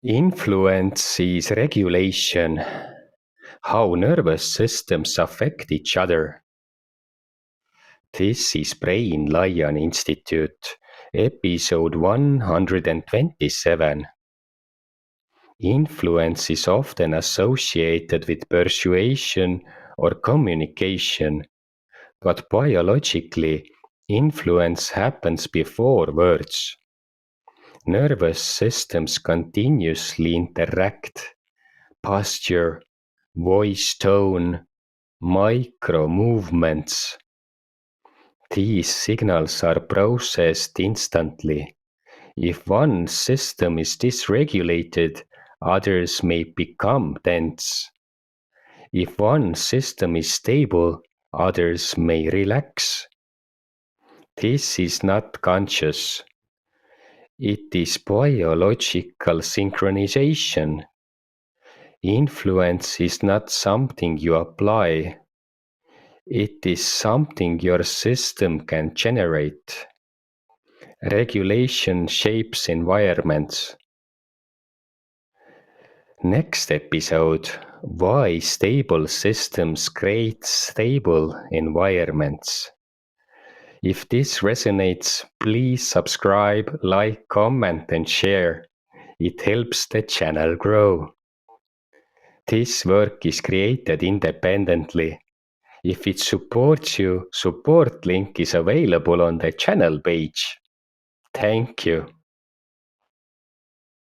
Influence is regulation. How nervous systems affect each other. This is Brain Lion Institute, episode 127. Influence is often associated with persuasion or communication, but biologically, influence happens before words. Nervous systems continuously interact. Posture, voice tone, micro movements. These signals are processed instantly. If one system is dysregulated, others may become tense. If one system is stable, others may relax. This is not conscious. It is biological synchronization. Influence is not something you apply. It is something your system can generate. Regulation shapes environments. Next episode: why stable systems create stable environments. If this resonates, please subscribe, like, comment, and share. It helps the channel grow. This work is created independently. If it supports you, support link is available on the channel page. Thank you.